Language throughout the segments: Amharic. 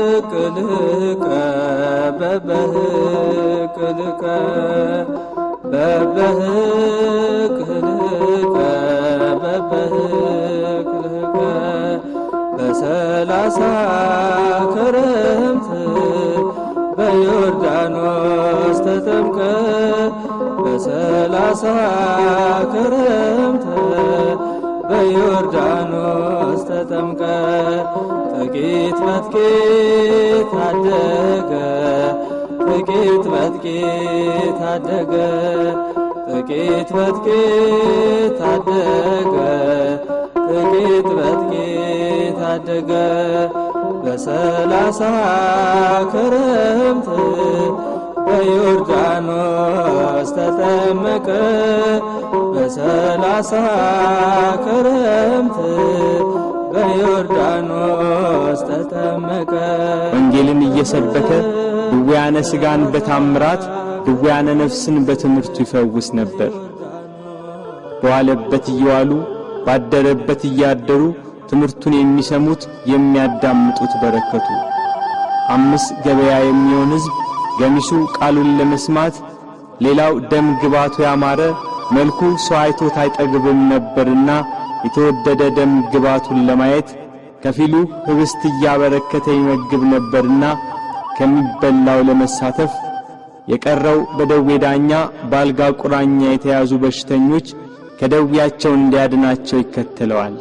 በበህቅልከ በበህቅልከ በበህቅልከ በበህቅልከ በሰላሳ ክረምት በዮርዳኖስ ተጠምቀ በሰላሳ ክረምት በዮርዳኖስ ተጠምቀ ጥቂት በጥቂት አደገ ጥቂት በጥቂት አደገ ጥቂት በጥቂት አደገ ጥቂት በጥቂት አደገ በሰላሳ ክረምት በዮርዳኖስ ተጠመቀ በሰላሳ ክረምት በዮርዳኖስ ተጠመቀ። ወንጌልን እየሰበከ ድውያነ ሥጋን በታምራት ድውያነ ነፍስን በትምህርቱ ይፈውስ ነበር። በዋለበት እየዋሉ ባደረበት እያደሩ ትምህርቱን የሚሰሙት የሚያዳምጡት በረከቱ። 5 ገበያ የሚሆን ሕዝብ ገሚሱ ቃሉን ለመስማት ሌላው ደም ግባቱ ያማረ መልኩ ሰው አይቶት አይጠግብም ነበርና የተወደደ ደም ግባቱን ለማየት ከፊሉ ህብስት እያበረከተ ይመግብ ነበርና ከሚበላው ለመሳተፍ የቀረው በደዌ ዳኛ ባልጋ ቁራኛ የተያዙ በሽተኞች ከደዌያቸው እንዲያድናቸው ይከተለዋል።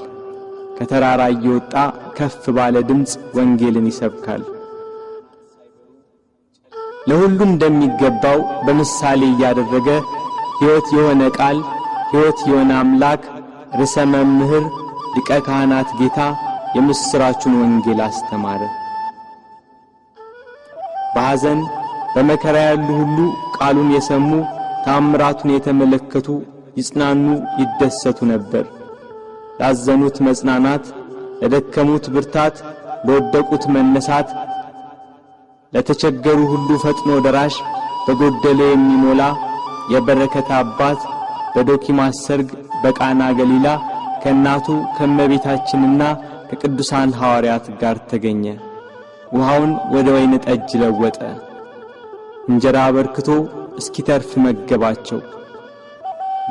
ከተራራ እየወጣ ከፍ ባለ ድምፅ ወንጌልን ይሰብካል። ለሁሉ እንደሚገባው በምሳሌ እያደረገ ሕይወት የሆነ ቃል ሕይወት የሆነ አምላክ ርዕሰ መምህር ሊቀ ካህናት ጌታ የምስራቹን ወንጌል አስተማረ። በሐዘን በመከራ ያሉ ሁሉ ቃሉን የሰሙ ታምራቱን የተመለከቱ ይጽናኑ ይደሰቱ ነበር። ላዘኑት መጽናናት፣ ለደከሙት ብርታት፣ ለወደቁት መነሳት፣ ለተቸገሩ ሁሉ ፈጥኖ ደራሽ በጎደለ የሚሞላ የበረከት አባት በዶኪማስ ሰርግ በቃና ገሊላ ከእናቱ ከመቤታችንና ከቅዱሳን ሐዋርያት ጋር ተገኘ። ውሃውን ወደ ወይን ጠጅ ለወጠ። እንጀራ አበርክቶ እስኪተርፍ መገባቸው።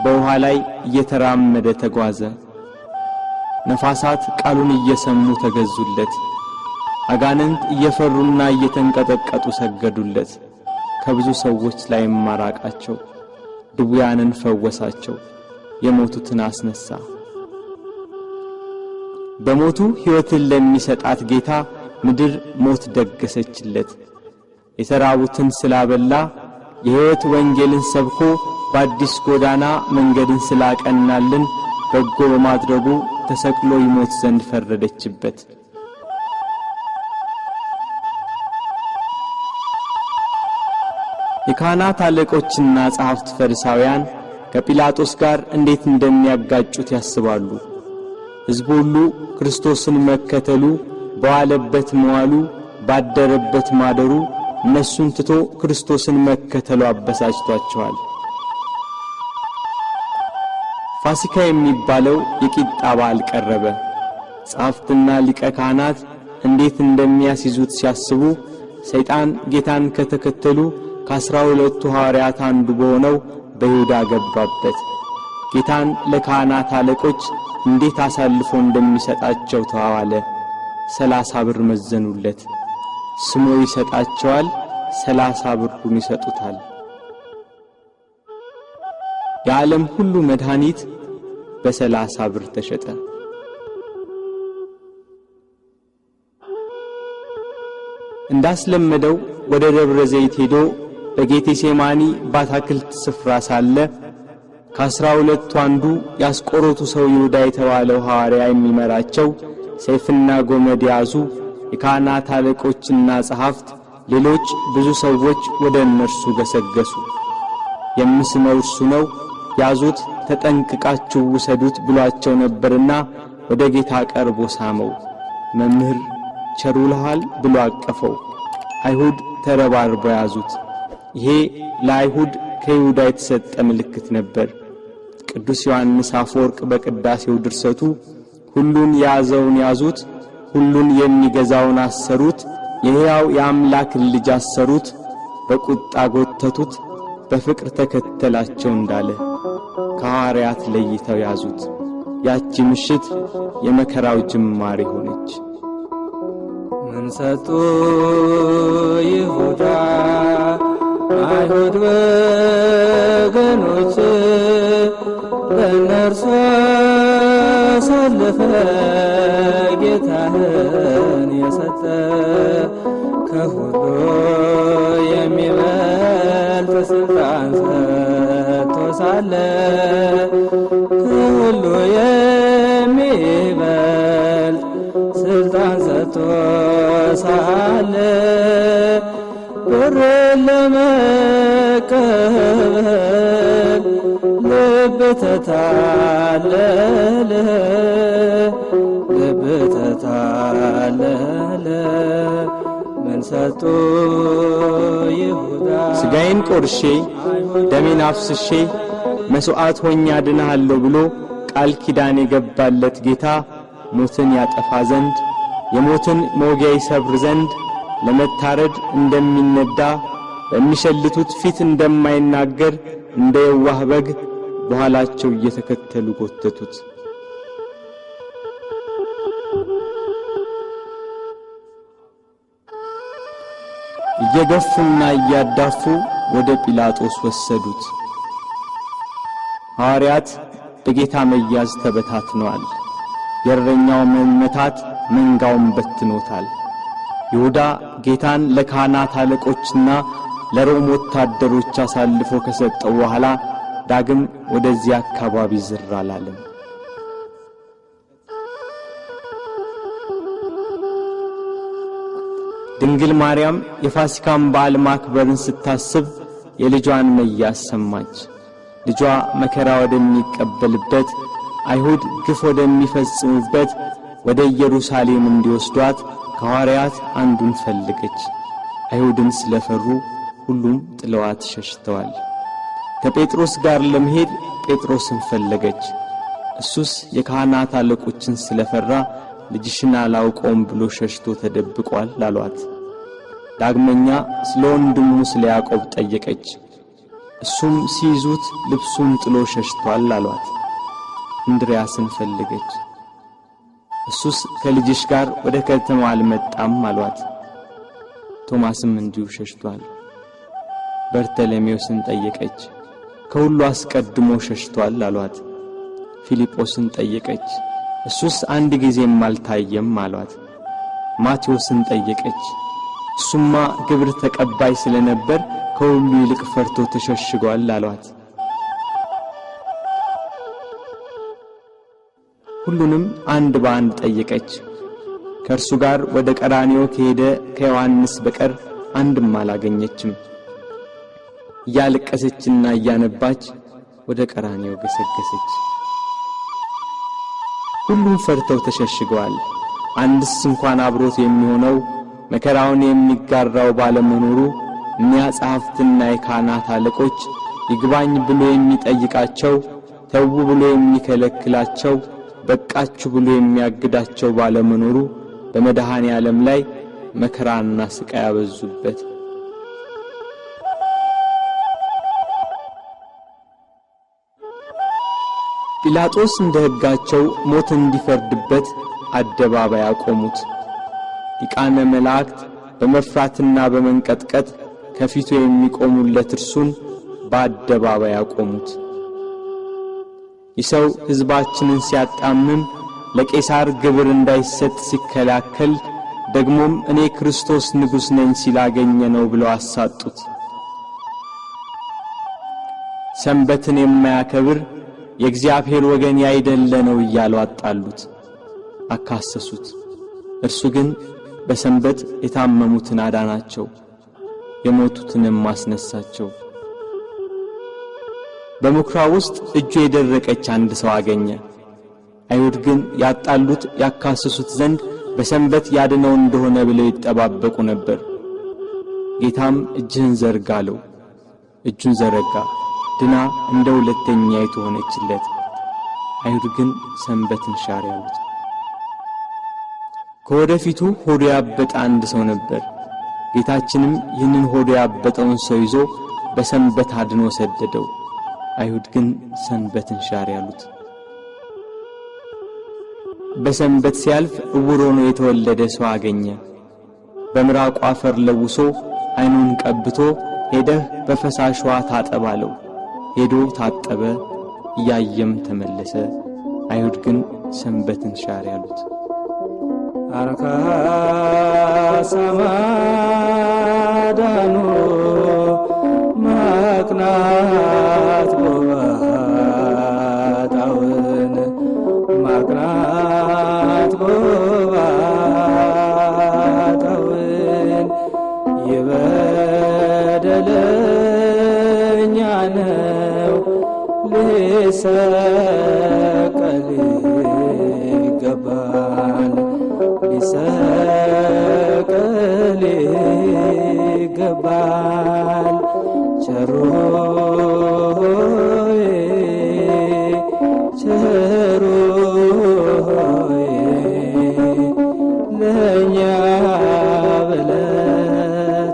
በውሃ ላይ እየተራመደ ተጓዘ። ነፋሳት ቃሉን እየሰሙ ተገዙለት። አጋንንት እየፈሩና እየተንቀጠቀጡ ሰገዱለት። ከብዙ ሰዎች ላይ ማራቃቸው። ድውያንን ፈወሳቸው። የሞቱትን አስነሳ። በሞቱ ሕይወትን ለሚሰጣት ጌታ ምድር ሞት ደገሰችለት። የተራቡትን ስላበላ የሕይወት ወንጌልን ሰብኮ በአዲስ ጎዳና መንገድን ስላቀናልን በጎ በማድረጉ ተሰቅሎ ይሞት ዘንድ ፈረደችበት። የካህናት አለቆችና ጸሐፍት ፈሪሳውያን ከጲላጦስ ጋር እንዴት እንደሚያጋጩት ያስባሉ። ሕዝቡ ሁሉ ክርስቶስን መከተሉ በዋለበት መዋሉ ባደረበት ማደሩ እነሱን ትቶ ክርስቶስን መከተሉ አበሳጭቷቸዋል። ፋሲካ የሚባለው የቂጣ በዓል ቀረበ። ጸሐፍትና ሊቀ ካህናት እንዴት እንደሚያስይዙት ሲያስቡ ሰይጣን ጌታን ከተከተሉ ከ12 ሐዋርያት አንዱ በሆነው በይሁዳ ገባበት። ጌታን ለካህናት አለቆች እንዴት አሳልፎ እንደሚሰጣቸው ተዋዋለ። 30 ብር መዘኑለት። ስሞ ይሰጣቸዋል፣ 30 ብሩን ይሰጡታል። የዓለም ሁሉ መድኃኒት በ30 ብር ተሸጠ። እንዳስለመደው ወደ ደብረ ዘይት ሄዶ በጌቴሴማኒ ባታክልት ስፍራ ሳለ ከ12 አንዱ ያስቆሮቱ ሰው ይሁዳ የተባለው ሐዋርያ የሚመራቸው ሰይፍና ጎመድ ያዙ የካህናት አለቆችና ጸሐፍት ሌሎች ብዙ ሰዎች ወደ እነርሱ ገሰገሱ። የምስመው እርሱ ነው፣ ያዙት፣ ተጠንቅቃችሁ ውሰዱት ብሏቸው ነበርና ወደ ጌታ ቀርቦ ሳመው። መምህር ቸሩልሃል ብሎ አቀፈው። አይሁድ ተረባርበው ያዙት። ይሄ ለአይሁድ ከይሁዳ የተሰጠ ምልክት ነበር። ቅዱስ ዮሐንስ አፈወርቅ በቅዳሴው ድርሰቱ ሁሉን ያዘውን ያዙት፣ ሁሉን የሚገዛውን አሰሩት፣ የሕያው የአምላክን ልጅ አሰሩት፣ በቁጣ ጎተቱት፣ በፍቅር ተከተላቸው እንዳለ ከሐዋርያት ለይተው ያዙት። ያቺ ምሽት የመከራው ጅማሬ ሆነች። ምን ሰጡ ይሁዳ አይሁድ ወገኖች ለእነርሱ አሳልፈ ጌታህን የሰጠ ከሁሉ የሚበልጥ ስልጣን ሰጥቶ ሳለ ከሁሉ የሚበልጥ ስልጣን ሰጥቶ ሳለ ብርን ለመቀበል ልብ ተታለለ፣ ልብ ተታለለ። ምን ሰጡ ይሁዳ ሥጋዬን ቆርሼ ደሜን አፍስሼ መሥዋዕት ሆኜ አድንሃለሁ ብሎ ቃል ኪዳን የገባለት ጌታ ሞትን ያጠፋ ዘንድ የሞትን መውጊያ ይሰብር ዘንድ ለመታረድ እንደሚነዳ በሚሸልቱት ፊት እንደማይናገር እንደ የዋህ በግ በኋላቸው እየተከተሉ ጎተቱት። እየገፉና እያዳፉ ወደ ጲላጦስ ወሰዱት። ሐዋርያት በጌታ መያዝ ተበታትነዋል። የእረኛው መመታት መንጋውን በትኖታል። ይሁዳ ጌታን ለካህናት አለቆችና ለሮም ወታደሮች አሳልፎ ከሰጠው በኋላ ዳግም ወደዚህ አካባቢ ዝር አላለም። ድንግል ማርያም የፋሲካን በዓል ማክበርን ስታስብ የልጇን መያዝ ሰማች። ልጇ መከራ ወደሚቀበልበት አይሁድ ግፍ ወደሚፈጽሙበት ወደ ኢየሩሳሌም እንዲወስዷት ከሐዋርያት አንዱን ፈለገች። አይሁድን ስለፈሩ ሁሉም ጥለዋት ሸሽተዋል። ከጴጥሮስ ጋር ለመሄድ ጴጥሮስን ፈለገች። እሱስ የካህናት አለቆችን ስለፈራ ልጅሽን አላውቀውም ብሎ ሸሽቶ ተደብቋል አሏት። ዳግመኛ ስለ ወንድሙ ስለ ያዕቆብ ጠየቀች። እሱም ሲይዙት ልብሱን ጥሎ ሸሽቷል አሏት። እንድርያስን ፈለገች። እሱስ ከልጅሽ ጋር ወደ ከተማ አልመጣም አሏት። ቶማስም እንዲሁ ሸሽቷል። በርተሎሜዎስን ጠየቀች። ከሁሉ አስቀድሞ ሸሽቷል አሏት። ፊልጶስን ጠየቀች። እሱስ አንድ ጊዜም አልታየም አሏት። ማቴዎስን ጠየቀች። እሱማ ግብር ተቀባይ ስለነበር ከሁሉ ይልቅ ፈርቶ ተሸሽጓል አሏት። ሁሉንም አንድ በአንድ ጠየቀች። ከእርሱ ጋር ወደ ቀራንዮ ከሄደ ከዮሐንስ በቀር አንድም አላገኘችም። እያለቀሰችና እያነባች ወደ ቀራንዮ ገሰገሰች። ሁሉም ፈርተው ተሸሽገዋል። አንድስ እንኳን አብሮት የሚሆነው መከራውን የሚጋራው ባለመኖሩ እኒያ ጸሐፍትና የካህናት አለቆች ይግባኝ ብሎ የሚጠይቃቸው፣ ተው ብሎ የሚከለክላቸው፣ በቃችሁ ብሎ የሚያግዳቸው ባለመኖሩ በመድኃኔ ዓለም ላይ መከራና ስቃይ ያበዙበት። ጲላጦስ እንደ ሕጋቸው ሞት እንዲፈርድበት አደባባይ አቆሙት። ሊቃነ መላእክት በመፍራትና በመንቀጥቀጥ ከፊቱ የሚቆሙለት እርሱን በአደባባይ አቆሙት። ይሰው ሕዝባችንን ሲያጣምም ለቄሳር ግብር እንዳይሰጥ ሲከላከል ደግሞም እኔ ክርስቶስ ንጉሥ ነኝ ሲላገኘ ነው ብለው አሳጡት። ሰንበትን የማያከብር የእግዚአብሔር ወገን ያይደለ ነው እያሉ አጣሉት፣ አካሰሱት። እርሱ ግን በሰንበት የታመሙትን አዳናቸው፣ የሞቱትንም ማስነሳቸው። በምኵራብ ውስጥ እጁ የደረቀች አንድ ሰው አገኘ። አይሁድ ግን ያጣሉት ያካሰሱት ዘንድ በሰንበት ያድነው እንደሆነ ብለው ይጠባበቁ ነበር። ጌታም እጅህን ዘርጋ አለው። እጁን ዘረጋ፣ ድና እንደ ሁለተኛይቱ ሆነችለት። አይሁድ ግን ሰንበትን ሻር ያሉት። ከወደፊቱ ሆዱ ያበጠ አንድ ሰው ነበር። ጌታችንም ይህንን ሆዱ ያበጠውን ሰው ይዞ በሰንበት አድኖ ሰደደው። አይሁድ ግን ሰንበትን ሻር ያሉት። በሰንበት ሲያልፍ ዕውር ሆኖ የተወለደ ሰው አገኘ። በምራቁ አፈር ለውሶ አይኑን ቀብቶ ሄደህ በፈሳሽ ውሃ ታጠብ አለው። ሄዶ ታጠበ፣ እያየም ተመለሰ። አይሁድ ግን ሰንበትን ሻር ያሉት። አርካ ሰማዳኑ ማቅናት ጎባጣውን ማቅናት ጎባጣውን የበደለኛ ነው ሊሰቀል ይገባል ሊሰቀል ይገባል ቸሩ ሆይ ቸሩ ሆይ ለእኛ ብለህ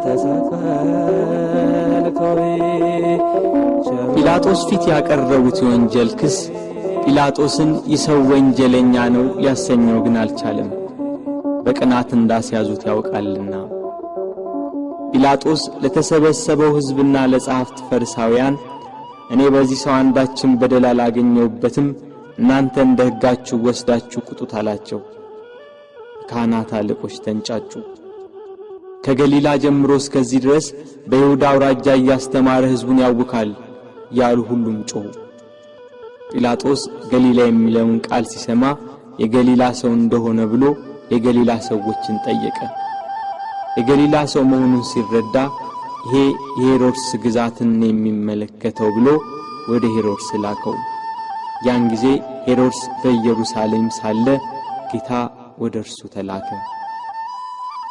ተሰቀልከው። ጲላጦስ ፊት ያቀረቡት የወንጀል ክስ ጲላጦስን ይሰው ወንጀለኛ ነው ሊያሰኘው ግን አልቻለም። በቅናት እንዳስያዙት ያውቃልና። ጲላጦስ ለተሰበሰበው ሕዝብና ለጸሐፍት ፈሪሳውያን እኔ በዚህ ሰው አንዳችን በደል አላገኘሁበትም፣ እናንተ እንደ ሕጋችሁ ወስዳችሁ ቁጡት አላቸው። ካህናት አለቆች ተንጫጩ። ከገሊላ ጀምሮ እስከዚህ ድረስ በይሁዳ አውራጃ እያስተማረ ሕዝቡን ያውካል ያሉ ሁሉም ጮኹ። ጲላጦስ ገሊላ የሚለውን ቃል ሲሰማ የገሊላ ሰው እንደሆነ ብሎ የገሊላ ሰዎችን ጠየቀ። የገሊላ ሰው መሆኑን ሲረዳ ይሄ የሄሮድስ ግዛትን የሚመለከተው ብሎ ወደ ሄሮድስ ላከው። ያን ጊዜ ሄሮድስ በኢየሩሳሌም ሳለ ጌታ ወደ እርሱ ተላከ።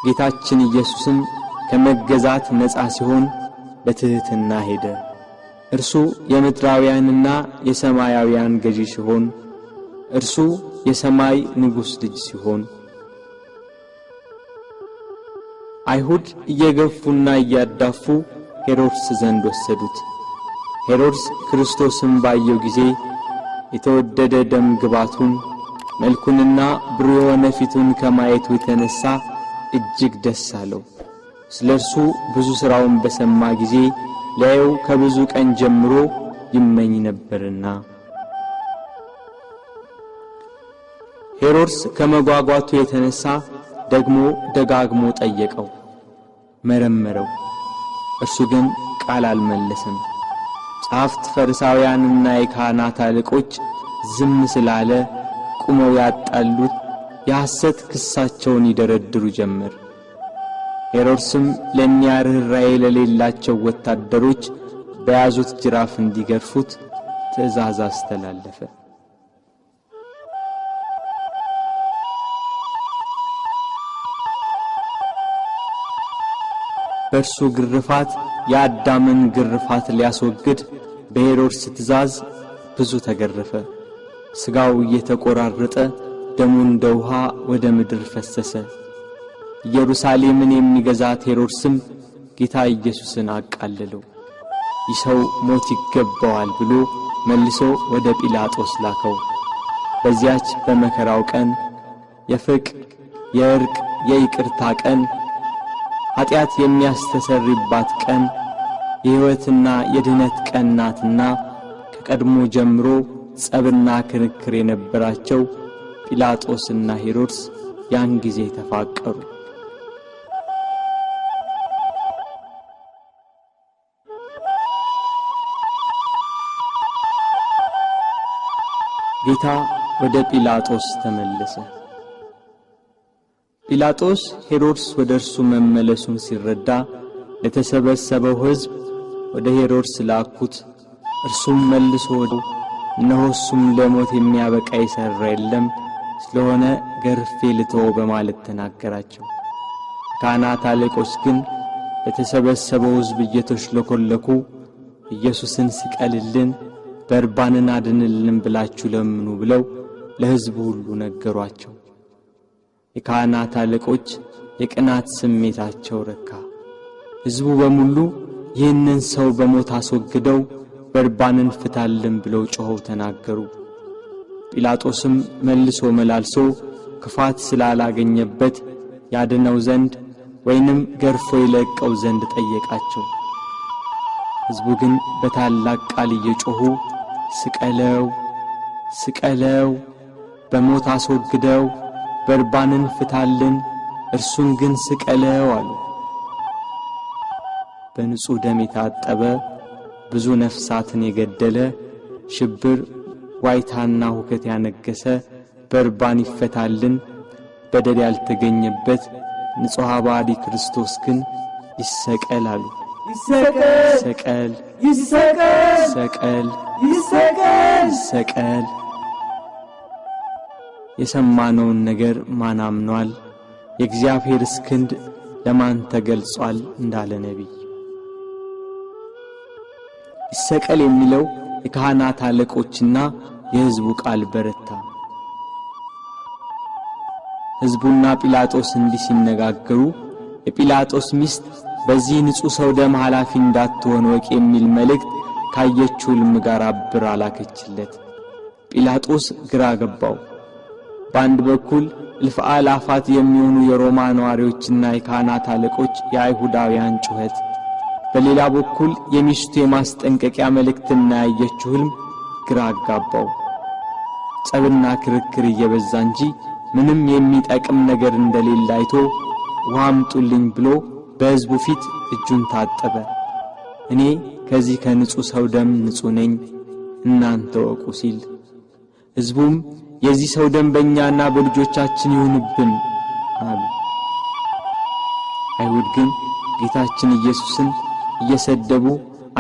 ጌታችን ኢየሱስም ከመገዛት ነፃ ሲሆን በትሕትና ሄደ። እርሱ የምድራውያንና የሰማያውያን ገዢ ሲሆን እርሱ የሰማይ ንጉሥ ልጅ ሲሆን አይሁድ እየገፉና እያዳፉ ሄሮድስ ዘንድ ወሰዱት። ሄሮድስ ክርስቶስን ባየው ጊዜ የተወደደ ደም ግባቱን መልኩንና ብሩህ የሆነ ፊቱን ከማየቱ የተነሳ እጅግ ደስ አለው። ስለ እርሱ ብዙ ሥራውን በሰማ ጊዜ ሊያየው ከብዙ ቀን ጀምሮ ይመኝ ነበርና። ሄሮድስ ከመጓጓቱ የተነሳ ደግሞ ደጋግሞ ጠየቀው፣ መረመረው። እርሱ ግን ቃል አልመለሰም። ጸሐፍት ፈሪሳውያንና የካህናት አለቆች ዝም ስላለ ቁመው ያጣሉት የሐሰት ክሳቸውን ይደረድሩ ጀመር። ሄሮድስም ለእኒያ ርኅራኄ ለሌላቸው ወታደሮች በያዙት ጅራፍ እንዲገርፉት ትእዛዝ አስተላለፈ። በእርሱ ግርፋት የአዳምን ግርፋት ሊያስወግድ በሄሮድስ ትእዛዝ ብዙ ተገረፈ። ሥጋው እየተቆራረጠ ደሙ እንደ ውሃ ወደ ምድር ፈሰሰ። ኢየሩሳሌምን የሚገዛት ሄሮድስም ጌታ ኢየሱስን አቃለለው። ይህ ሰው ሞት ይገባዋል ብሎ መልሶ ወደ ጲላጦስ ላከው። በዚያች በመከራው ቀን የፍቅር የእርቅ የይቅርታ ቀን ኃጢአት የሚያስተሰርይባት ቀን የሕይወትና የድነት ቀን ናትና ከቀድሞ ጀምሮ ጸብና ክርክር የነበራቸው ጲላጦስና ሄሮድስ ያን ጊዜ ተፋቀሩ። ጌታ ወደ ጲላጦስ ተመለሰ። ጲላጦስ ሄሮድስ ወደ እርሱ መመለሱን ሲረዳ ለተሰበሰበው ሕዝብ ወደ ሄሮድስ ላኩት። እርሱም መልሶ እነሆ እሱም ለሞት የሚያበቃ የሠራ የለም፣ ስለሆነ ገርፌ ልተወው በማለት ተናገራቸው። ካህናት አለቆች ግን ለተሰበሰበው ሕዝብ እየተሽለኮለኩ ኢየሱስን ሲቀልልን በርባንን አድንልን ብላችሁ ለምኑ ብለው ለሕዝቡ ሁሉ ነገሯቸው። የካህናት አለቆች የቅናት ስሜታቸው ረካ። ሕዝቡ በሙሉ ይህንን ሰው በሞት አስወግደው በርባንን ፍታልን ብለው ጮኸው ተናገሩ። ጲላጦስም መልሶ መላልሶ ክፋት ስላላገኘበት ያድነው ዘንድ ወይንም ገርፎ ይለቀው ዘንድ ጠየቃቸው። ሕዝቡ ግን በታላቅ ቃል እየጮኹ ስቀለው ስቀለው፣ በሞት አስወግደው፣ በርባንን ፍታልን፣ እርሱን ግን ስቀለው አሉ። በንጹሕ ደም የታጠበ ብዙ ነፍሳትን የገደለ ሽብር ዋይታና ሁከት ያነገሰ በርባን ይፈታልን፣ በደል ያልተገኘበት ንጹሕ ባዲ ክርስቶስ ግን ይሰቀል አሉ። ይሰቀል ይሰቀል ይሰቀል ይሰቀል ይሰቀል። የሰማነውን ነገር ማን አምኗል? የእግዚአብሔር ክንድ ለማን ተገልጿል እንዳለ ነቢይ። ይሰቀል የሚለው የካህናት አለቆችና የሕዝቡ ቃል በረታ። ሕዝቡና ጲላጦስ እንዲህ ሲነጋገሩ የጲላጦስ ሚስት በዚህ ንጹሕ ሰው ደም ኃላፊ እንዳትሆን ወቅ የሚል መልእክት ካየችው ሕልም ጋር አብራ ላከችለት። ጲላጦስ ግራ ገባው። በአንድ በኩል እልፍ አእላፋት የሚሆኑ የሮማ ነዋሪዎችና የካህናት አለቆች የአይሁዳውያን ጩኸት፣ በሌላ በኩል የሚስቱ የማስጠንቀቂያ መልእክትና ያየችው ሕልም ግራ አጋባው። ጸብና ክርክር እየበዛ እንጂ ምንም የሚጠቅም ነገር እንደሌለ አይቶ ውሃ አምጡልኝ ብሎ በሕዝቡ ፊት እጁን ታጠበ። እኔ ከዚህ ከንጹሕ ሰው ደም ንጹሕ ነኝ፣ እናንተ ወቁ ሲል፣ ሕዝቡም የዚህ ሰው ደም በእኛና በልጆቻችን ይሁንብን አሉ። አይሁድ ግን ጌታችን ኢየሱስን እየሰደቡ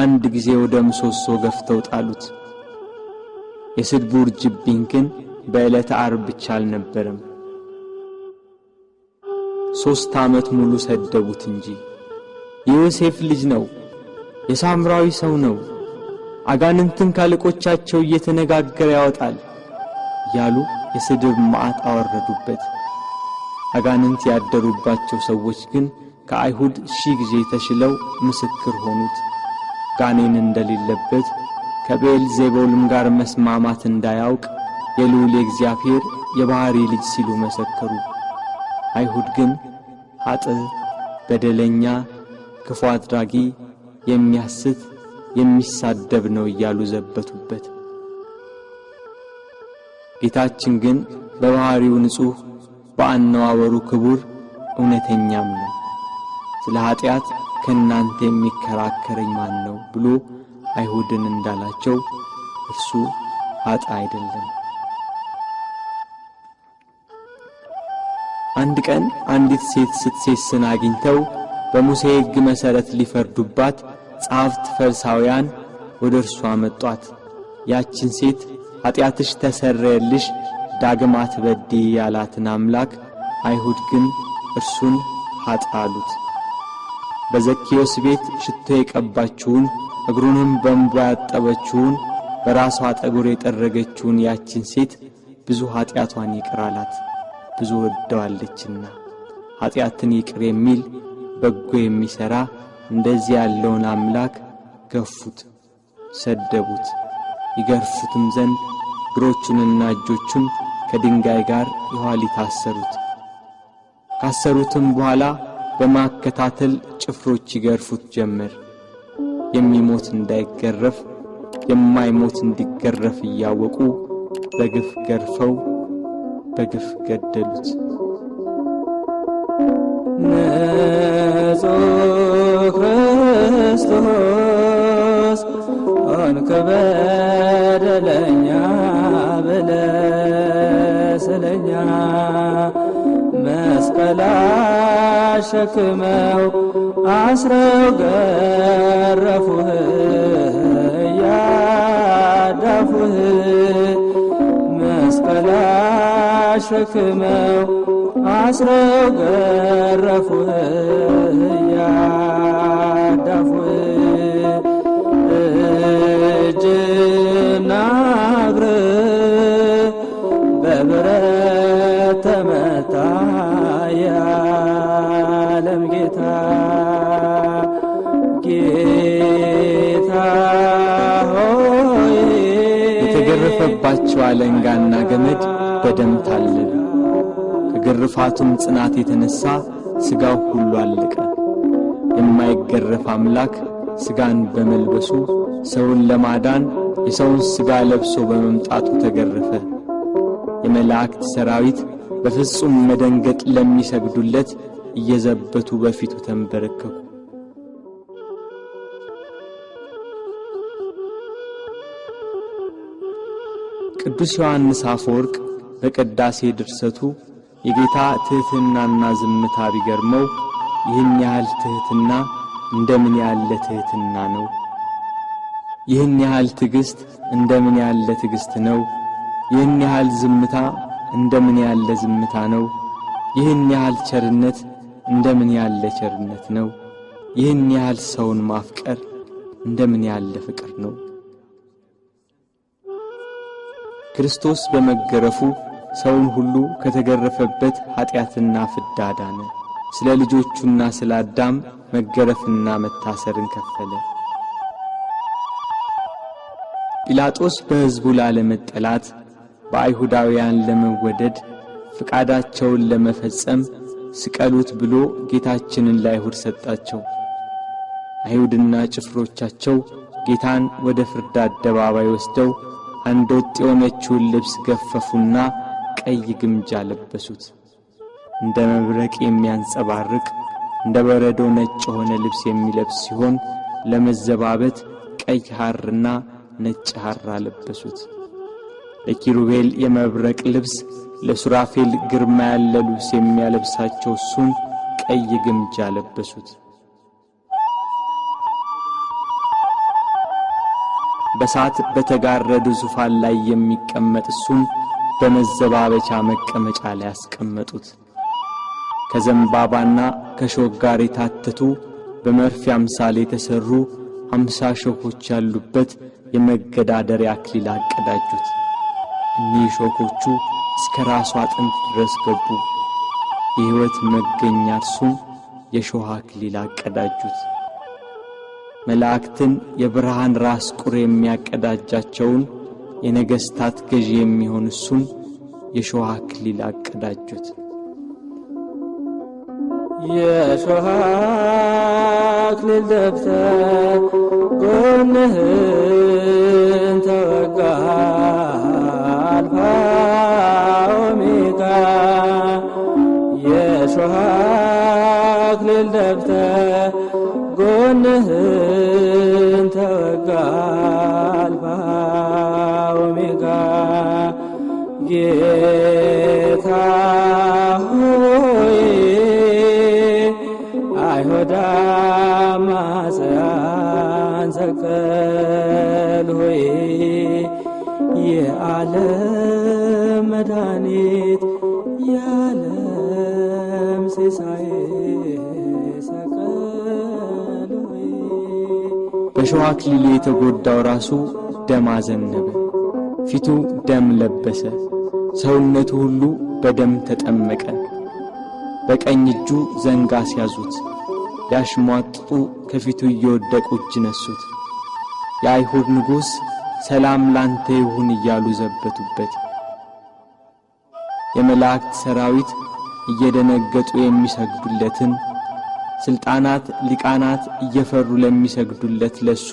አንድ ጊዜ ወደ ምሰሶ ገፍተው ጣሉት። የስድቡ ውርጅብኝ ግን በዕለተ ዓርብ ብቻ አልነበረም። 3 ዓመት ሙሉ ሰደቡት እንጂ። የዮሴፍ ልጅ ነው፣ የሳምራዊ ሰው ነው፣ አጋንንትን ካለቆቻቸው እየተነጋገረ ያወጣል ያሉ የስድብ መዓት አወረዱበት። አጋንንት ያደሩባቸው ሰዎች ግን ከአይሁድ 1000 ጊዜ ተሽለው ምስክር ሆኑት። ጋኔን እንደሌለበት ከቤልዜቡልም ጋር መስማማት እንዳያውቅ የልዑል እግዚአብሔር የባሕሪ ልጅ ሲሉ መሰከሩ። አይሁድ ግን ኃጥእ፣ በደለኛ፣ ክፉ አድራጊ፣ የሚያስት የሚሳደብ ነው እያሉ ዘበቱበት። ጌታችን ግን በባሕሪው ንጹሕ፣ በአነዋወሩ ክቡር፣ እውነተኛም ነው። ስለ ኃጢአት ከእናንተ የሚከራከረኝ ማን ነው ብሎ አይሁድን እንዳላቸው እርሱ ኃጥእ አይደለም። አንድ ቀን አንዲት ሴት ስትሴስን አግኝተው በሙሴ ሕግ መሠረት ሊፈርዱባት ጸሐፍት ፈሪሳውያን ወደ እርሷ መጧት። ያችን ሴት ኃጢአትሽ ተሰረየልሽ፣ ዳግም አትበድዪ ያላትን አምላክ አይሁድ ግን እርሱን ኃጥእ አሉት። በዘኬዎስ ቤት ሽቶ የቀባችውን እግሩንም በእንባ ያጠበችውን በራሷ ጠጉር የጠረገችውን ያችን ሴት ብዙ ኃጢአቷን ይቅር አላት፣ ብዙ ወደዋለችና። ኃጢአትን ይቅር የሚል በጎ የሚሠራ እንደዚህ ያለውን አምላክ ገፉት፣ ሰደቡት። ይገርፉትም ዘንድ እግሮቹንና እጆቹን ከድንጋይ ጋር የኋሊት አሰሩት። ካሰሩትም በኋላ በማከታተል ጭፍሮች ይገርፉት ጀመር። የሚሞት እንዳይገረፍ የማይሞት እንዲገረፍ እያወቁ በግፍ ገርፈው በግፍ ገደሉት። ንጹሕ ክርስቶስ ሆንክ በደለኛ ብለህ ስለኛ መስቀል አሸክመው አስረው ገረፉህ እያዳፉህ መስቀል አሸክመው አስረው ገረፉህ እያዳፉህ እጅና እግርህ በብረት ተመታ የተገረፈባቸው አለንጋና ገመድ በደም ታለሉ። ከግርፋቱም ጽናት የተነሳ ሥጋው ሁሉ አለቀ። የማይገረፍ አምላክ ሥጋን በመልበሱ ሰውን ለማዳን የሰውን ሥጋ ለብሶ በመምጣቱ ተገረፈ። የመላእክት ሰራዊት በፍጹም መደንገጥ ለሚሰግዱለት እየዘበቱ በፊቱ ተንበረከኩ። ቅዱስ ዮሐንስ አፈወርቅ በቅዳሴ ድርሰቱ የጌታ ትሕትናና ዝምታ ቢገርመው ይህን ያህል ትሕትና እንደምን ያለ ትሕትና ነው! ይህን ያህል ትዕግሥት እንደምን ያለ ትዕግሥት ነው! ይህን ያህል ዝምታ እንደምን ያለ ዝምታ ነው! ይህን ያህል ቸርነት እንደምን ያለ ቸርነት ነው! ይህን ያህል ሰውን ማፍቀር እንደምን ያለ ፍቅር ነው! ክርስቶስ በመገረፉ ሰውን ሁሉ ከተገረፈበት ኃጢአትና ፍዳ አዳነ። ስለ ልጆቹና ስለ አዳም መገረፍና መታሰርን ከፈለ። ጲላጦስ በሕዝቡ ላለመጠላት በአይሁዳውያን ለመወደድ ፍቃዳቸውን ለመፈጸም ስቀሉት ብሎ ጌታችንን ለአይሁድ ሰጣቸው። አይሁድና ጭፍሮቻቸው ጌታን ወደ ፍርድ አደባባይ ወስደው አንድ ወጥ የሆነችውን ልብስ ገፈፉና ቀይ ግምጃ ለበሱት። እንደ መብረቅ የሚያንጸባርቅ እንደ በረዶ ነጭ የሆነ ልብስ የሚለብስ ሲሆን ለመዘባበት ቀይ ሐርና ነጭ ሐር አለበሱት። ለኪሩቤል የመብረቅ ልብስ፣ ለሱራፌል ግርማ ያለ ልብስ የሚያለብሳቸው እሱን ቀይ ግምጃ ለበሱት። በሳት በተጋረደ ዙፋን ላይ የሚቀመጥ እሱን በመዘባበቻ መቀመጫ ላይ ያስቀመጡት። ከዘንባባና ከሾህ ጋር የታተቱ በመርፌ አምሳል የተሰሩ 50 ሾኮች ያሉበት የመገዳደሪያ አክሊል አቀዳጁት። እኒህ ሾኮቹ እስከ ራሱ አጥንት ድረስ ገቡ። የሕይወት መገኛ እርሱን የሾህ አክሊል አቀዳጁት። መላእክትን የብርሃን ራስ ቁር የሚያቀዳጃቸውን የነገሥታት ገዢ የሚሆን እሱን የሾህ አክሊል አቀዳጁት። የሾህ አክሊል ደፍተህ ጎንህን ተወጋ፣ አልፋ ኦሜጋ። የሾህ አክሊል ደፍተህ ጎንህን ተወጋ፣ አልፋ ኦሜጋ። ጌታ ሆይ አይሁድ አማጽያን ሰቀል ሆይ የዓለም መድኃኒት የዓለም ሲሳይ ሰቀል ሆይ። በሾህ አክሊሉ የተጎዳው ራሱ ደም አዘነበ፣ ፊቱ ደም ለበሰ፣ ሰውነቱ ሁሉ በደም ተጠመቀ። በቀኝ እጁ ዘንግ አስያዙት፣ ሊያሽሟጥጡ ከፊቱ እየወደቁ እጅ ነሱት። የአይሁድ ንጉሥ ሰላም ላንተ ይሁን እያሉ ዘበቱበት። የመላእክት ሰራዊት እየደነገጡ የሚሰግዱለትን፣ ሥልጣናት ሊቃናት እየፈሩ ለሚሰግዱለት ለሱ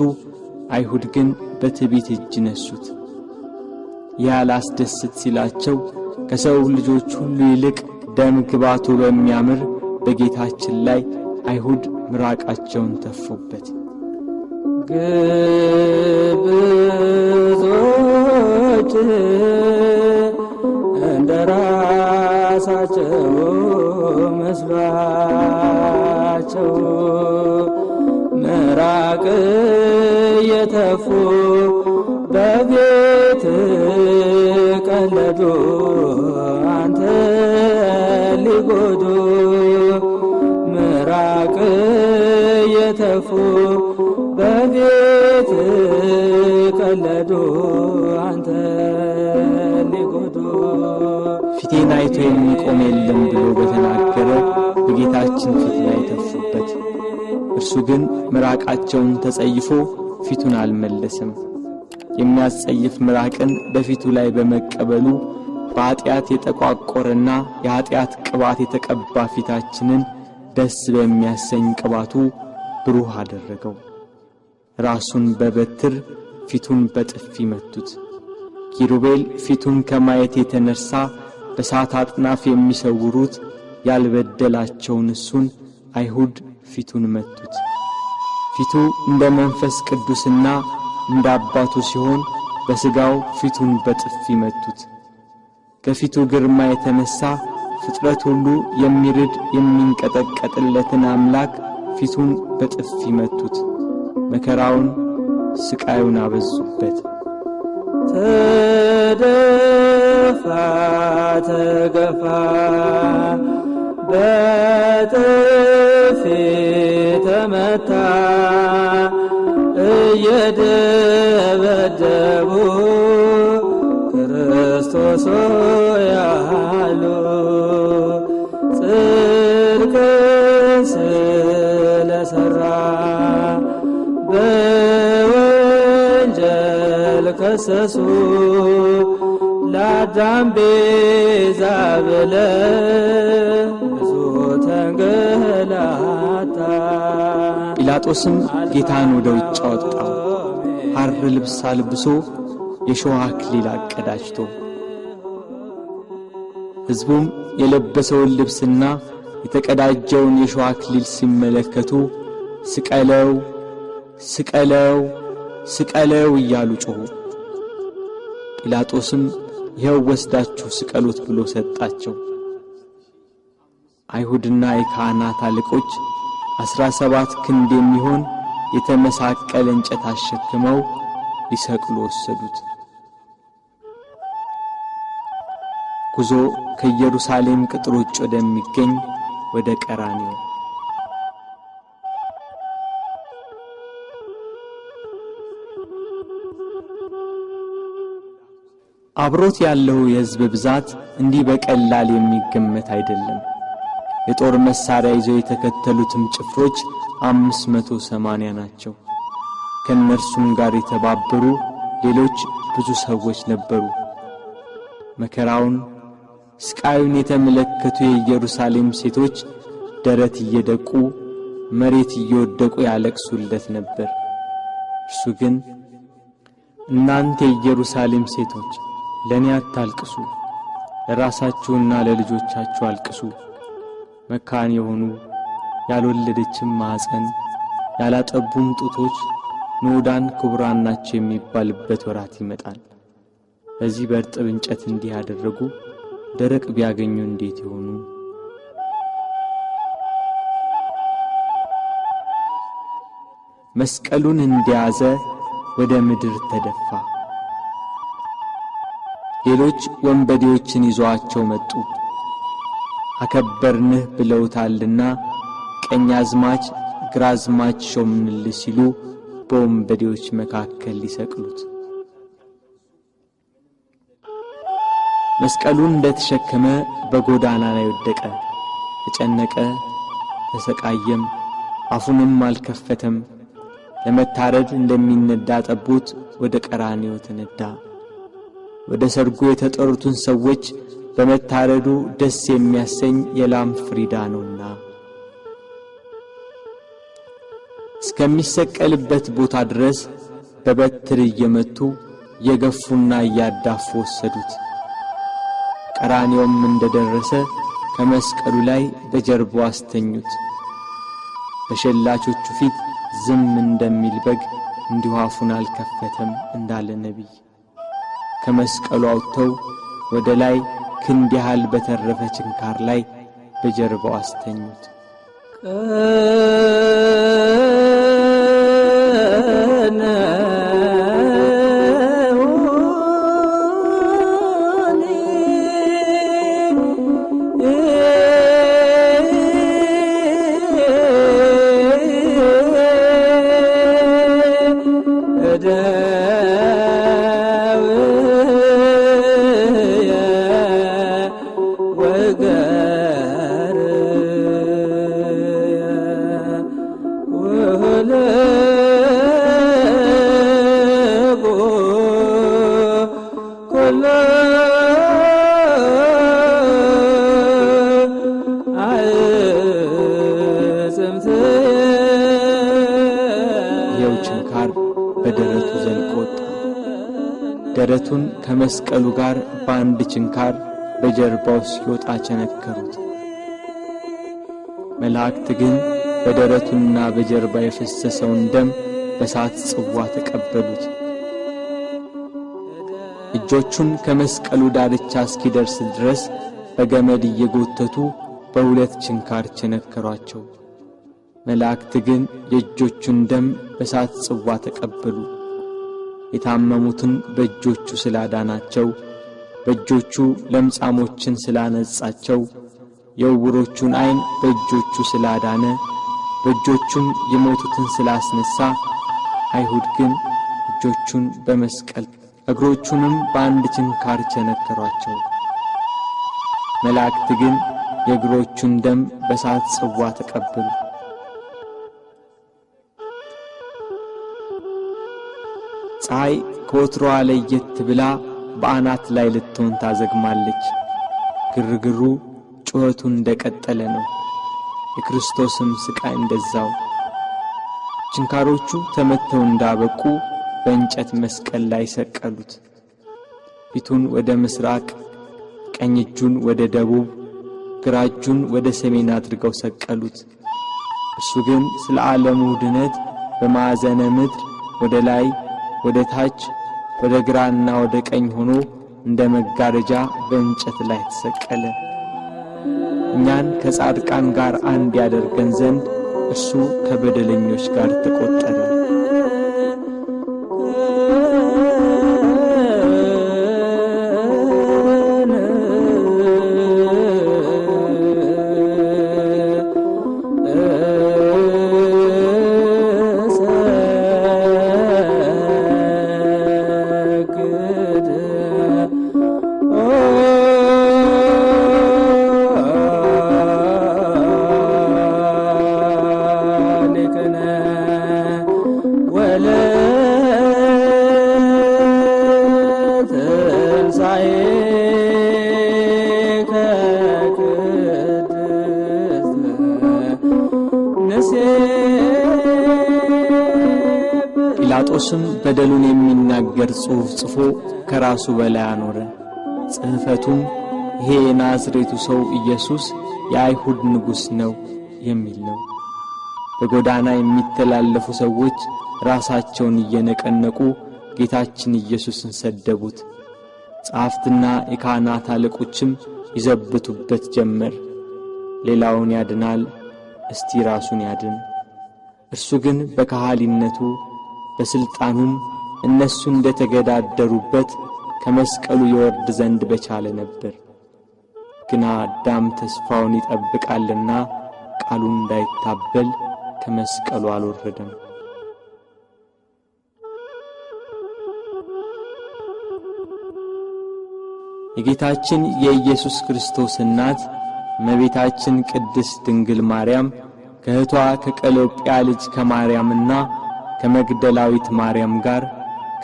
አይሁድ ግን በትዕቢት እጅ ነሱት። ያላስደስት ሲላቸው ከሰው ልጆች ሁሉ ይልቅ ደም ግባቱ በሚያምር በጌታችን ላይ አይሁድ ምራቃቸውን ተፉበት። ግብዞች እንደ ራሳቸው መስሏቸው ምራቅ የተፉ በቤት ቀለዱ አንተ ሊጎዱ። ምራቅ የተፉ በቤት ቀለዱ አንተ ሊጎዱ። ፊቴን አይቶ የሚቆም የለም ብሎ በተናገረ በጌታችን ፊት ላይ ተፉበት። እርሱ ግን ምራቃቸውን ተጸይፎ ፊቱን አልመለስም። የሚያስጸይፍ ምራቅን በፊቱ ላይ በመቀበሉ በኃጢአት የተቋቆረና የኃጢአት ቅባት የተቀባ ፊታችንን ደስ በሚያሰኝ ቅባቱ ብሩህ አደረገው። ራሱን በበትር ፊቱን በጥፊ መቱት። ኪሩቤል ፊቱን ከማየት የተነሳ በሳት አጥናፍ የሚሰውሩት ያልበደላቸውን እሱን አይሁድ ፊቱን መቱት። ፊቱ እንደ መንፈስ ቅዱስና እንደ አባቱ ሲሆን በሥጋው ፊቱን በጥፊ መቱት። ከፊቱ ግርማ የተነሳ ፍጥረት ሁሉ የሚርድ የሚንቀጠቀጥለትን አምላክ ፊቱን በጥፊ መቱት። መከራውን ስቃዩን አበዙበት። ተደፋ ተገፋ በጥፊ ተመታ እየደበደቡ ክርስቶስ ያሉ ጽድቅን ስለሰራ በወንጀል ከሰሱ ለአዳም ቤዛ ብለህ ብዙ ተንገላታ። ጲላጦስም ጌታን ወደ ውጭ አወጣው፣ ሐር ልብስ አልብሶ የሾህ አክሊል አቀዳጅቶ። ሕዝቡም የለበሰውን ልብስና የተቀዳጀውን የሾህ አክሊል ሲመለከቱ ስቀለው ስቀለው ስቀለው እያሉ ጮኹ። ጲላጦስም ይኸው ወስዳችሁ ስቀሉት ብሎ ሰጣቸው። አይሁድና የካህናት አለቆች 17 ክንድ የሚሆን የተመሳቀለ እንጨት አሸክመው ሊሰቅሉ ወሰዱት። ጉዞ ከኢየሩሳሌም ቅጥር ውጭ ወደሚገኝ ወደ ቀራንዮ። አብሮት ያለው የሕዝብ ብዛት እንዲህ በቀላል የሚገመት አይደለም። የጦር መሳሪያ ይዘው የተከተሉትም ጭፍሮች 580 ናቸው። ከእነርሱም ጋር የተባበሩ ሌሎች ብዙ ሰዎች ነበሩ። መከራውን ስቃዩን የተመለከቱ የኢየሩሳሌም ሴቶች ደረት እየደቁ መሬት እየወደቁ ያለቅሱለት ነበር። እርሱ ግን እናንተ የኢየሩሳሌም ሴቶች ለኔ አታልቅሱ፣ ለራሳችሁና ለልጆቻችሁ አልቅሱ። መካን የሆኑ ያልወለደችም ማኅፀን ያላጠቡም ጡቶች ንዑዳን ክቡራን ናቸው የሚባልበት ወራት ይመጣል። በዚህ በእርጥብ እንጨት እንዲህ ያደረጉ ደረቅ ቢያገኙ እንዴት ይሆኑ? መስቀሉን እንደያዘ ወደ ምድር ተደፋ። ሌሎች ወንበዴዎችን ይዘዋቸው መጡ። አከበርንህ ብለውታልና ቀኛዝማች ግራዝማች ሾምንልህ ሲሉ በወንበዴዎች መካከል ሊሰቅሉት። መስቀሉን እንደተሸከመ በጎዳና ላይ ወደቀ፣ ተጨነቀ፣ ተሰቃየም፣ አፉንም አልከፈተም። ለመታረድ እንደሚነዳ ጠቦት ወደ ቀራንዮ ተነዳ። ወደ ሰርጉ የተጠሩትን ሰዎች በመታረዱ ደስ የሚያሰኝ የላም ፍሪዳ ነውና እስከሚሰቀልበት ቦታ ድረስ በበትር እየመቱ እየገፉና እያዳፉ ወሰዱት። ቀራንዮም እንደደረሰ ከመስቀሉ ላይ በጀርባው አስተኙት። በሸላቾቹ ፊት ዝም እንደሚል በግ እንዲሁ አፉን አልከፈተም እንዳለ ነቢይ ከመስቀሉ አውጥተው ወደ ላይ ክንድ ያህል በተረፈ ችንካር ላይ በጀርባው አስተኙት። ከመስቀሉ ጋር በአንድ ችንካር በጀርባው ሲወጣ ቸነከሩት። መላእክት ግን በደረቱና በጀርባ የፈሰሰውን ደም በእሳት ጽዋ ተቀበሉት። እጆቹን ከመስቀሉ ዳርቻ እስኪደርስ ድረስ በገመድ እየጎተቱ በሁለት ችንካር ቸነከሯቸው። መላእክት ግን የእጆቹን ደም በእሳት ጽዋ ተቀበሉ። የታመሙትን በእጆቹ ስላዳናቸው፣ በእጆቹ ለምጻሞችን ስላነጻቸው፣ የዕውሮቹን ዓይን በእጆቹ ስላዳነ፣ በእጆቹም የሞቱትን ስላስነሳ፣ አይሁድ ግን እጆቹን በመስቀል እግሮቹንም በአንድ ችንካር ቸነከሯቸው። መላእክት ግን የእግሮቹን ደም በእሳት ጽዋ ተቀበሉ። ፀሐይ ከወትሮዋ ለየት ብላ በአናት ላይ ልትሆን ታዘግማለች። ግርግሩ ጩኸቱ እንደቀጠለ ነው። የክርስቶስም ስቃይ እንደዛው። ችንካሮቹ ተመተው እንዳበቁ በእንጨት መስቀል ላይ ሰቀሉት። ፊቱን ወደ ምስራቅ፣ ቀኝ እጁን ወደ ደቡብ፣ ግራ እጁን ወደ ሰሜን አድርገው ሰቀሉት። እሱ ግን ስለ ዓለሙ ድነት በማዕዘነ ምድር ወደ ላይ ወደ ታች ወደ ግራና ወደ ቀኝ ሆኖ እንደ መጋረጃ በእንጨት ላይ ተሰቀለ። እኛን ከጻድቃን ጋር አንድ ያደርገን ዘንድ እርሱ ከበደለኞች ጋር ተቆጠረ። ጲላጦስም በደሉን የሚናገር ጽሑፍ ጽፎ ከራሱ በላይ አኖረ። ጽሕፈቱም ይሄ የናዝሬቱ ሰው ኢየሱስ የአይሁድ ንጉሥ ነው የሚል ነው። በጎዳና የሚተላለፉ ሰዎች ራሳቸውን እየነቀነቁ ጌታችን ኢየሱስን ሰደቡት። ጸሐፍትና የካህናት አለቆችም ይዘብቱበት ጀመር። ሌላውን ያድናል፣ እስቲ ራሱን ያድን። እርሱ ግን በካህሊነቱ በስልጣኑም እነሱ እንደተገዳደሩበት ከመስቀሉ ይወርድ ዘንድ በቻለ ነበር። ግና አዳም ተስፋውን ይጠብቃልና ቃሉን እንዳይታበል ከመስቀሉ አልወረደም። የጌታችን የኢየሱስ ክርስቶስ እናት እመቤታችን ቅድስት ድንግል ማርያም ከእህቷ ከቀሎጵያ ልጅ ከማርያምና ከመግደላዊት ማርያም ጋር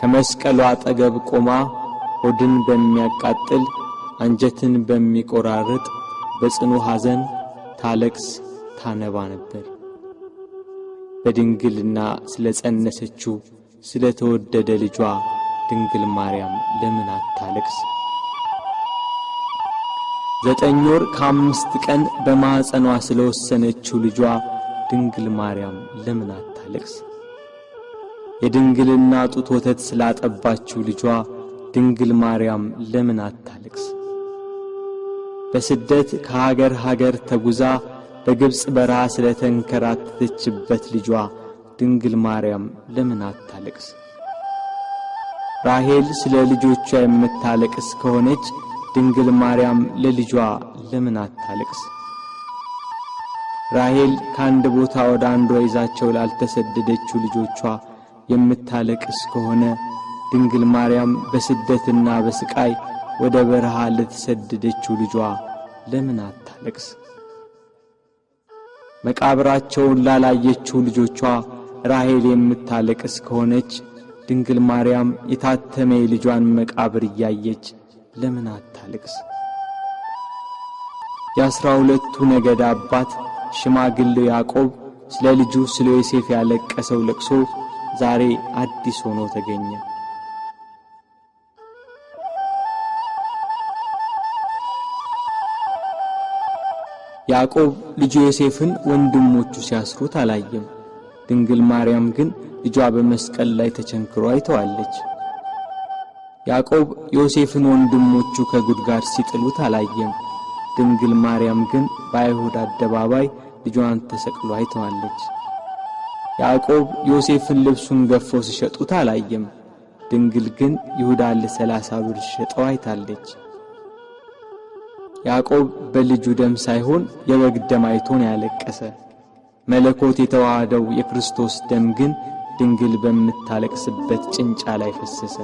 ከመስቀሉ አጠገብ ቆማ ሆድን በሚያቃጥል አንጀትን በሚቆራርጥ በጽኑ ሐዘን ታለቅስ ታነባ ነበር። በድንግልና ስለጸነሰችው ስለተወደደ ልጇ ድንግል ማርያም ለምን አታለቅስ? 9 ወር ከ5 ቀን በማኅፀኗ ስለወሰነችው ልጇ ድንግል ማርያም ለምን አታለቅስ? የድንግልና ጡት ወተት ስላጠባችው ልጇ ድንግል ማርያም ለምን አታለቅስ? በስደት ከሀገር ሀገር ተጉዛ በግብጽ በረሃ ስለተንከራተተችበት ልጇ ድንግል ማርያም ለምን አታለቅስ? ራሔል ስለ ልጆቿ የምታለቅስ ከሆነች ድንግል ማርያም ለልጇ ለምን አታለቅስ? ራሔል ከአንድ ቦታ ወደ አንዷ ይዛቸው ላልተሰደደችው ልጆቿ የምታለቅስ ከሆነ ድንግል ማርያም በስደትና በስቃይ ወደ በረሃ ለተሰደደችው ልጇ ለምን አታለቅስ? መቃብራቸውን ላላየችው ልጆቿ ራሔል የምታለቅስ ከሆነች ድንግል ማርያም የታተመ ልጇን መቃብር እያየች ለምን አታለቅስ? የ12ቱ ነገድ አባት ሽማግሌው ያዕቆብ ስለ ልጁ ስለ ዮሴፍ ያለቀሰው ለቅሶ ዛሬ አዲስ ሆኖ ተገኘ። ያዕቆብ ልጁ ዮሴፍን ወንድሞቹ ሲያስሩት አላየም። ድንግል ማርያም ግን ልጇ በመስቀል ላይ ተቸንክሮ አይተዋለች። ያዕቆብ ዮሴፍን ወንድሞቹ ከጉድጓድ ሲጥሉት አላየም። ድንግል ማርያም ግን በአይሁድ አደባባይ ልጇን ተሰቅሎ አይተዋለች። ያዕቆብ ዮሴፍን ልብሱን ገፈው ሲሸጡት አላየም። ድንግል ግን ይሁዳን ለ30 ብር ሸጠው አይታለች። ያዕቆብ በልጁ ደም ሳይሆን የበግ ደም አይቶን ያለቀሰ። መለኮት የተዋሃደው የክርስቶስ ደም ግን ድንግል በምታለቅስበት ጭንጫ ላይ ፈሰሰ።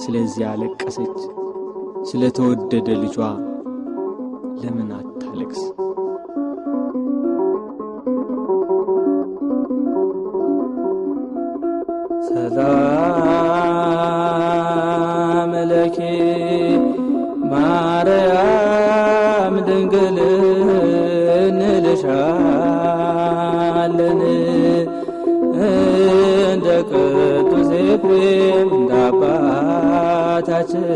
ስለዚህ አለቀሰች። ስለተወደደ ልጇ ለምን አታለቅስ? ሰላም ለኪ ማርያም ድንግል እንልሻለን እንደ ቅዱስ ኤፍሬም እንደ አባታችን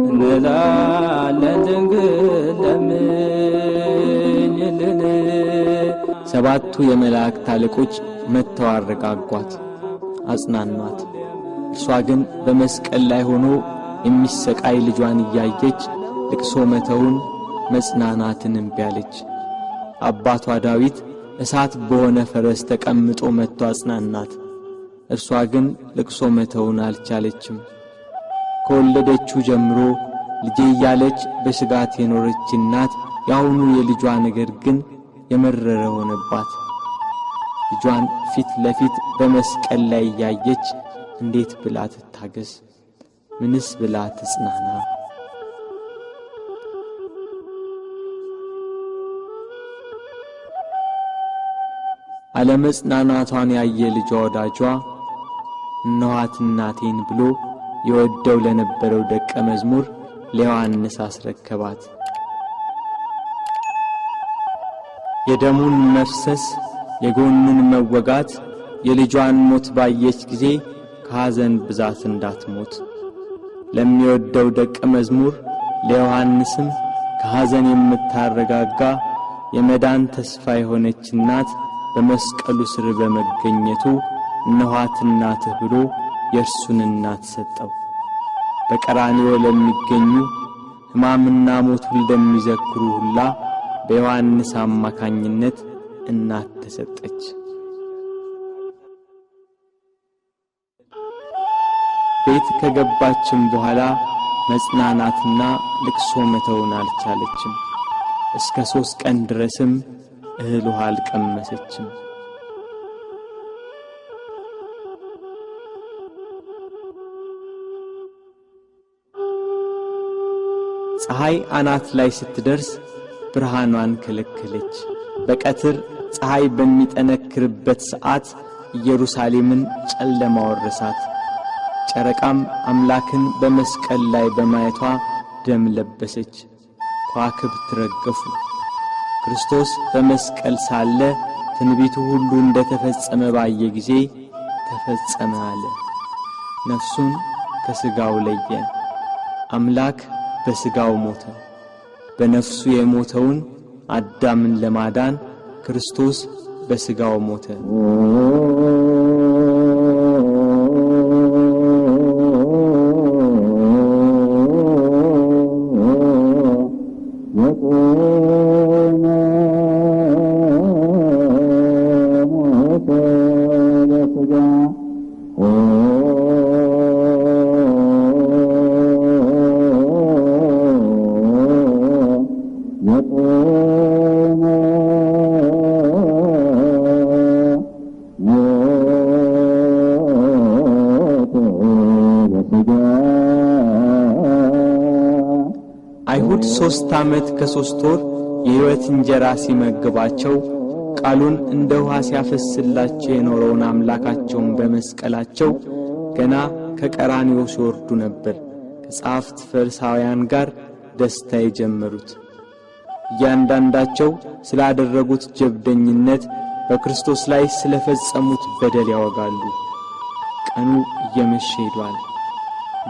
እንላለን ድንግል ለምኝልን። ሰባቱ የመላእክት አለቆች መጥተው አረጋጓት፣ አጽናኗት። እርሷ ግን በመስቀል ላይ ሆኖ የሚሰቃይ ልጇን እያየች ልቅሶ መተውን መጽናናትን እምቢ አለች። አባቷ ዳዊት እሳት በሆነ ፈረስ ተቀምጦ መጥቶ አጽናናት። እርሷ ግን ልቅሶ መተውን አልቻለችም። ከወለደችው ጀምሮ ልጄ እያለች በስጋት የኖረች እናት ያሁኑ የልጇ ነገር ግን የመረረ ሆነባት። ልጇን ፊት ለፊት በመስቀል ላይ እያየች እንዴት ብላ ትታገስ? ምንስ ብላ ትጽናና? አለመጽናናቷን ያየ ልጇ ወዳጇ እነኋት እናቴን ብሎ የወደው ለነበረው ደቀ መዝሙር ለዮሐንስ አስረከባት። የደሙን መፍሰስ የጎንን መወጋት የልጇን ሞት ባየች ጊዜ ከሐዘን ብዛት እንዳትሞት ለሚወደው ደቀ መዝሙር ለዮሐንስም ከሐዘን የምታረጋጋ የመዳን ተስፋ የሆነች እናት በመስቀሉ ስር በመገኘቱ እነኋት እናትህ ብሎ የእርሱን እናት ሰጠው። በቀራንዮ ለሚገኙ ሕማምና ሞቱን ለሚዘክሩ ሁላ በዮሐንስ አማካኝነት እናት ተሰጠች። ቤት ከገባችም በኋላ መጽናናትና ልቅሶ መተውን አልቻለችም። እስከ 3 ቀን ድረስም እህል ውሃ አልቀመሰችም። ፀሐይ አናት ላይ ስትደርስ ብርሃኗን ከለከለች። በቀትር ፀሐይ በሚጠነክርበት ሰዓት ኢየሩሳሌምን ጨለማ ወረሳት። ጨረቃም አምላክን በመስቀል ላይ በማየቷ ደም ለበሰች። ከዋክብት ረገፉ። ክርስቶስ በመስቀል ሳለ ትንቢቱ ሁሉ እንደተፈጸመ ባየ ጊዜ ተፈጸመ አለ። ነፍሱን ከሥጋው ለየ። አምላክ በሥጋው ሞተ። በነፍሱ የሞተውን አዳምን ለማዳን ክርስቶስ በሥጋው ሞተ። አይሁድ 3 ዓመት ከ3 ወር የሕይወት እንጀራ ሲመግባቸው ቃሉን እንደ ውሃ ሲያፈስላቸው የኖረውን አምላካቸውን በመስቀላቸው ገና ከቀራንዮ ሲወርዱ ነበር ከጻፍት ፈሪሳውያን ጋር ደስታ የጀመሩት። እያንዳንዳቸው ስላደረጉት ጀብደኝነት በክርስቶስ ላይ ስለፈጸሙት በደል ያወጋሉ። ቀኑ እየመሸ ሄዷል።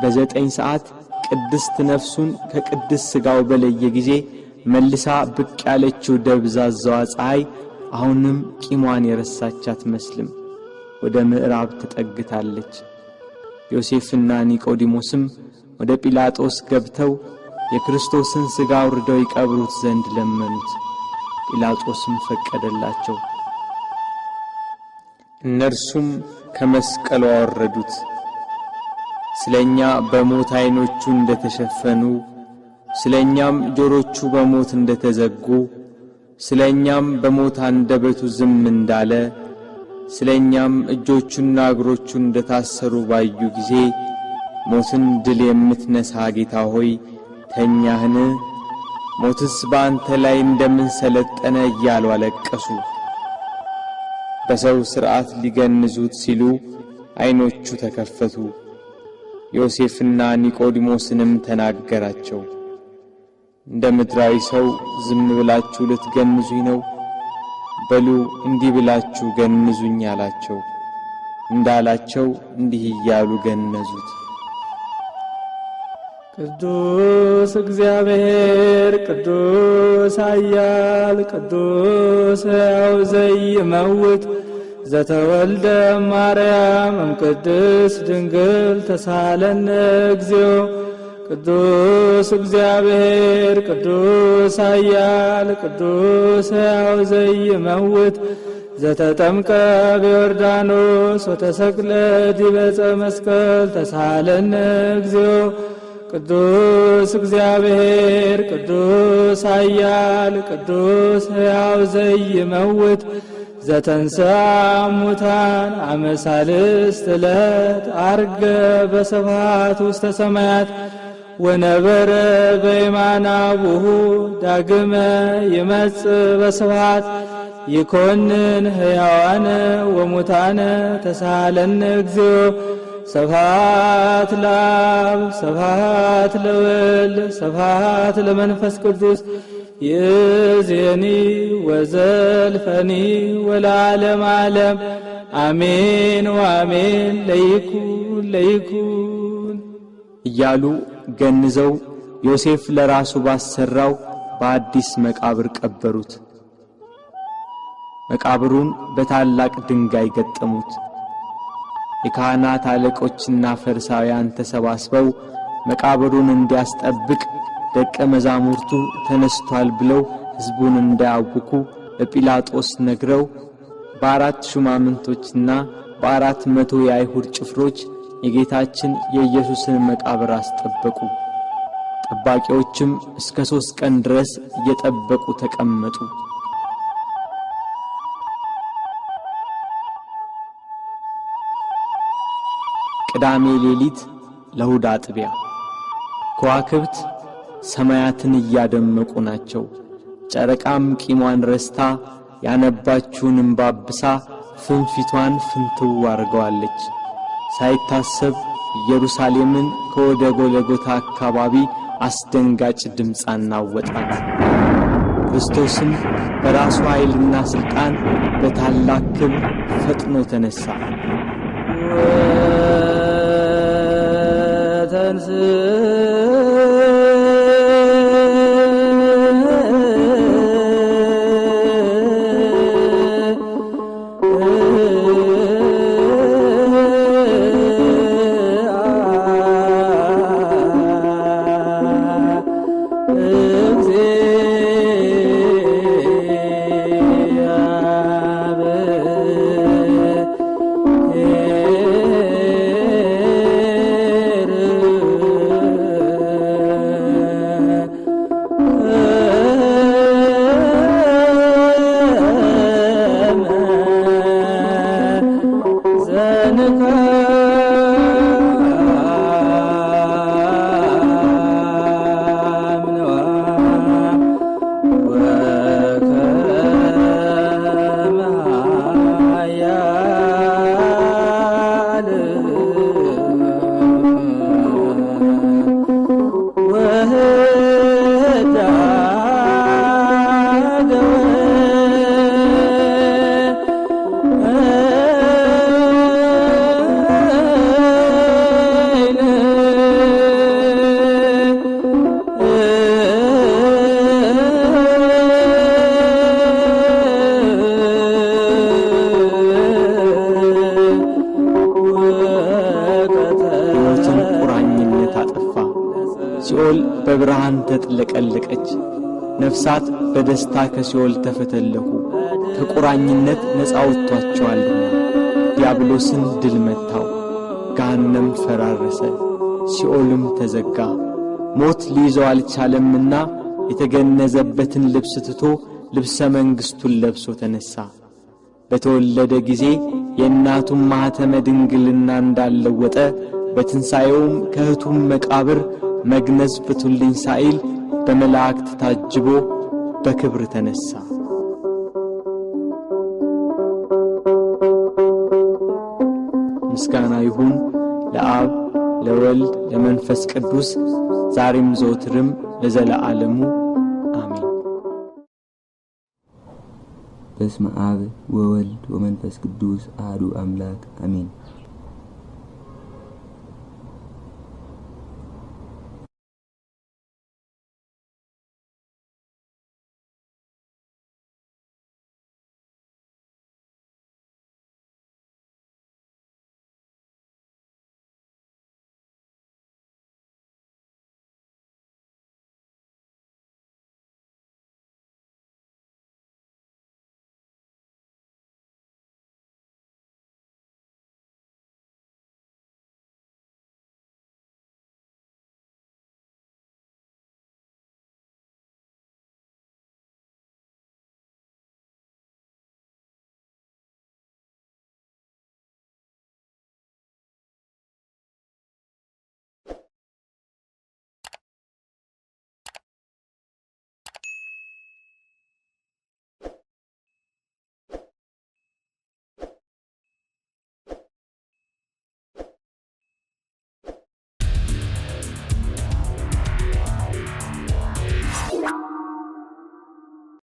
በ9 ሰዓት ቅድስት ነፍሱን ከቅድስ ሥጋው በለየ ጊዜ መልሳ ብቅ ያለችው ደብዛዛዋ ፀሐይ አሁንም ቂሟን የረሳች አትመስልም። ወደ ምዕራብ ተጠግታለች። ዮሴፍና ኒቆዲሞስም ወደ ጲላጦስ ገብተው የክርስቶስን ሥጋ አውርደው ይቀብሩት ዘንድ ለመኑት። ጲላጦስም ፈቀደላቸው። እነርሱም ከመስቀሉ አወረዱት። ስለኛ በሞት ዓይኖቹ እንደተሸፈኑ፣ ስለኛም ጆሮቹ በሞት እንደተዘጉ፣ ስለኛም በሞት አንደበቱ ዝም እንዳለ፣ ስለኛም እጆቹና እግሮቹ እንደታሰሩ ባዩ ጊዜ ሞትን ድል የምትነሳ ጌታ ሆይ ተኛህን? ሞትስ በአንተ ላይ እንደምን ሰለጠነ እያሉ አለቀሱ። በሰው ሥርዓት ሊገንዙት ሲሉ ዓይኖቹ ተከፈቱ። ዮሴፍና ኒቆዲሞስንም ተናገራቸው። እንደ ምድራዊ ሰው ዝም ብላችሁ ልትገንዙኝ ነው? በሉ እንዲህ ብላችሁ ገንዙኝ አላቸው። እንዳላቸው እንዲህ እያሉ ገነዙት። ቅዱስ እግዚአብሔር ቅዱስ ኃያል ቅዱስ ሕያው ዘይመውት ዘተወልደ ማርያም እምቅድስት ድንግል ተሳለነ እግዚኦ። ቅዱስ እግዚአብሔር ቅዱስ ኃያል ቅዱስ ሕያው ዘይመውት ዘተጠምቀ በዮርዳኖስ ወተሰቅለ ዲበ ዕፀ መስቀል ተሳለነ እግዚኦ። ቅዱስ እግዚአብሔር ቅዱስ ኃያል ቅዱስ ሕያው ዘይመውት ዘተንሥአ እሙታን አመ ሣልስት ዕለት ዐርገ በስብሐት ውስተ ሰማያት ወነበረ በየማነ አቡሁ ዳግመ ይመጽእ በስብሐት ይኰንን ሕያዋነ ወሙታነ ተሳሃለነ እግዚኦ። ስብሐት ለአብ ስብሐት ለወልድ ስብሐት ለመንፈስ ቅዱስ ይእዜኒ ወዘልፈኒ ወለዓለመ ዓለም አሜን ወአሜን። ለይኩን ለይኩን እያሉ ገንዘው ዮሴፍ ለራሱ ባሰራው በአዲስ መቃብር ቀበሩት። መቃብሩን በታላቅ ድንጋይ ገጠሙት። የካህናት አለቆችና ፈሪሳውያን ተሰባስበው መቃብሩን እንዲያስጠብቅ ደቀ መዛሙርቱ ተነስቷል ብለው ሕዝቡን እንዳያውኩ ለጲላጦስ ነግረው በአራት ሹማምንቶችና በ400 የአይሁድ ጭፍሮች የጌታችን የኢየሱስን መቃብር አስጠበቁ። ጠባቂዎችም እስከ 3 ቀን ድረስ እየጠበቁ ተቀመጡ። ቅዳሜ ሌሊት ለእሑድ አጥቢያ ከዋክብት ሰማያትን እያደመቁ ናቸው። ጨረቃም ቂሟን ረስታ ያነባችውን እንባ አብሳ ፍንፊቷን ፍንትው አርገዋለች። ሳይታሰብ ኢየሩሳሌምን ከወደ ጎልጎታ አካባቢ አስደንጋጭ ድምፅ አናወጣት። ክርስቶስም በራሱ ኃይልና ሥልጣን በታላቅ ክብር ፈጥኖ ተነሣ። ሲኦል በብርሃን ተጥለቀለቀች። ነፍሳት በደስታ ከሲኦል ተፈተለኩ። ከቁራኝነት ነፃ ወጥቷቸዋልና። ዲያብሎስን ድል መታው። ገሃነም ፈራረሰ፣ ሲኦልም ተዘጋ። ሞት ሊይዘው አልቻለምና የተገነዘበትን ልብስ ትቶ ልብሰ መንግሥቱን ለብሶ ተነሣ። በተወለደ ጊዜ የእናቱን ማኅተመ ድንግልና እንዳለወጠ በትንሣኤውም ከእህቱም መቃብር መግነዝ ፍቱልኝ ሳይል በመላእክት ታጅቦ በክብር ተነሣ። ምስጋና ይሁን ለአብ ለወልድ ለመንፈስ ቅዱስ ዛሬም ዘወትርም ለዘለዓለሙ አሜን። በስመ አብ ወወልድ ወመንፈስ ቅዱስ አሐዱ አምላክ አሜን።